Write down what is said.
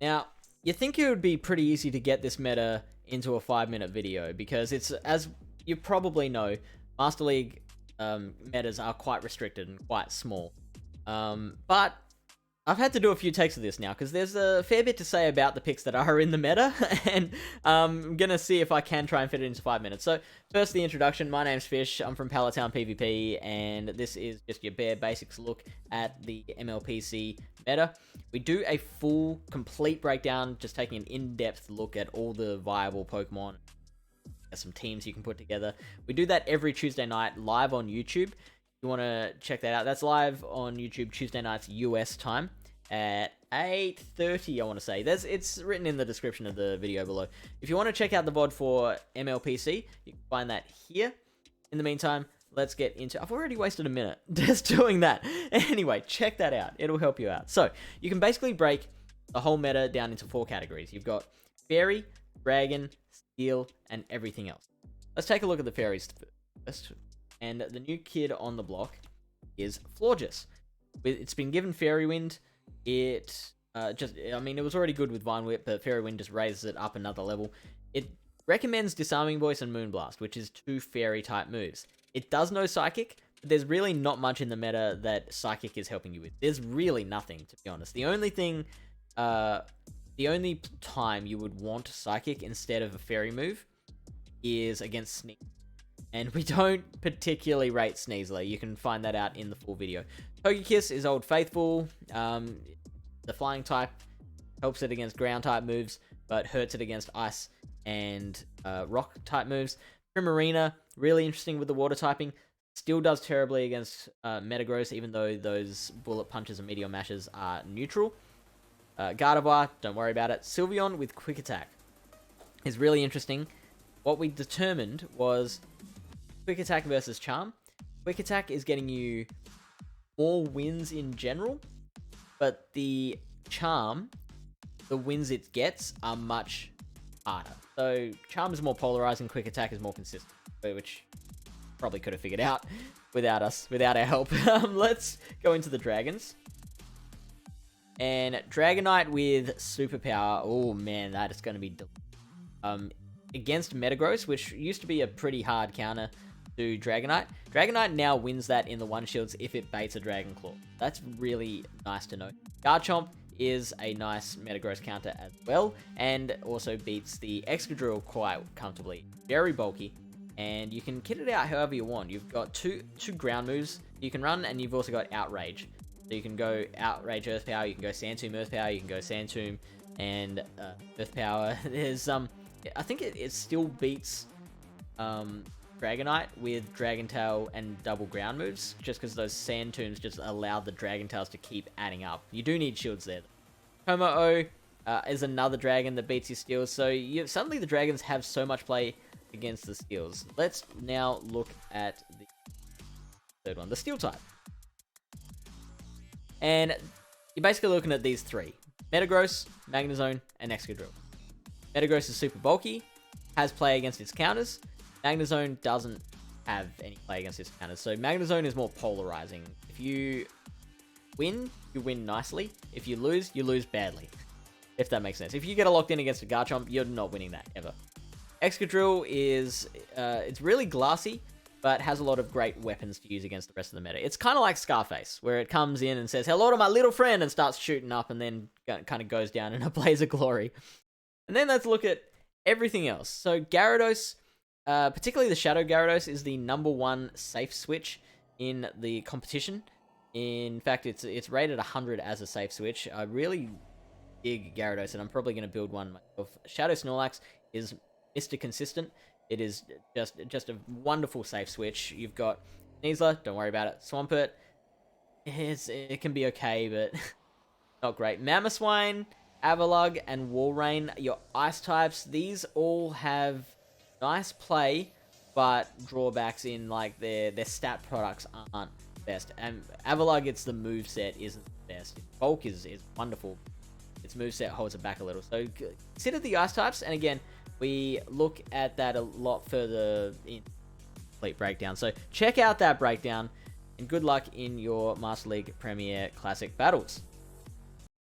Now, you think it would be pretty easy to get this meta into a 5-minute video because it's, as you probably know, Master League metas are quite restricted and quite small. But I've had to do a few takes of this now because there's a fair bit to say about the picks that are in the meta, and I'm gonna see if I can try and fit it into 5 minutes. So first, the introduction. My name's Fish. I'm from Pallet PvP, and this is just your bare basics look at the MLPC meta. We do a full, complete breakdown, just taking an in-depth look at all the viable Pokemon, some teams you can put together. We do that every Tuesday night live on YouTube. You want to check that out. That's live on YouTube Tuesday nights US time at 8:30, I want to say. It's written in the description of the video below. If you want to check out the VOD for MLPC, you can find that here. In the meantime, let's get into... I've already wasted a minute just doing that. Anyway, check that out. It'll help you out. So, you can basically break the whole meta down into 4 categories. You've got Fairy, Dragon, Steel, and everything else. Let's take a look at the Fairies first. And the new kid on the block is Florges. It's been given Fairy Wind. It was already good with Vine Whip, but Fairy Wind just raises it up another level. It recommends Disarming Voice and Moonblast, which is 2 Fairy type moves. It does know Psychic, but there's really not much in the meta that Psychic is helping you with. There's really nothing, to be honest. The only time you would want Psychic instead of a Fairy move is against Sneak. And we don't particularly rate Sneasler. You can find that out in the full video. Togekiss is Old Faithful. The flying type helps it against ground type moves, but hurts it against ice and rock type moves. Primarina, really interesting with the water typing. Still does terribly against Metagross, even though those bullet punches and meteor mashes are neutral. Gardevoir, don't worry about it. Sylveon with Quick Attack is really interesting. What we determined was Quick Attack versus Charm. Quick Attack is getting you more wins in general, but the Charm, the wins it gets are much harder. So Charm is more polarizing, Quick Attack is more consistent, which probably could have figured out without our help. Let's go into the Dragons. And Dragonite with Superpower, oh man, that is going to be against Metagross, which used to be a pretty hard counter to Dragonite. Dragonite now wins that in the one shields if it baits a Dragon Claw. That's really nice to know. Garchomp is a nice Metagross counter as well, and also beats the Excadrill quite comfortably. Very bulky, and you can kit it out however you want. You've got two ground moves you can run, and you've also got Outrage. So you can go Outrage Earth Power, you can go Sand Tomb Earth Power, you can go Sand Tomb and Earth Power. There's I think it still beats Dragonite with Dragon Tail and double ground moves, just because those Sand Tombs just allow the Dragon Tails to keep adding up. You do need shields there. Como is another dragon that beats your steals, so suddenly the dragons have so much play against the steals. Let's now look at the third one, the Steel type. And you're basically looking at these 3. Metagross, Magnezone, and Excadrill. Metagross is super bulky, has play against its counters. Magnezone doesn't have any play against its counters, so Magnezone is more polarizing. If you win, you win nicely. If you lose badly. If that makes sense. If you get locked in against a Garchomp, you're not winning that, ever. Excadrill is, it's really glassy, but has a lot of great weapons to use against the rest of the meta. It's kind of like Scarface, where it comes in and says, "Hello to my little friend," and starts shooting up, and then kind of goes down in a blaze of glory. And then let's look at everything else. So Gyarados, particularly the Shadow Gyarados, is the #1 safe switch in the competition. In fact, it's rated 100 as a safe switch. I really dig Gyarados, and I'm probably going to build one myself. Shadow Snorlax is Mr. Consistent. It is just a wonderful safe switch. You've got Sneasler, don't worry about it. Swampert, it can be okay, but not great. Mamoswine, Avalugg, and Walrein, your ice types, these all have nice play, but drawbacks in like their stat products aren't best. And Avalugg, it's the moveset isn't the best. Bulk is wonderful. Its moveset holds it back a little. So consider the ice types, and again, we look at that a lot further in complete breakdown. So check out that breakdown, and good luck in your Master League Premier Classic battles.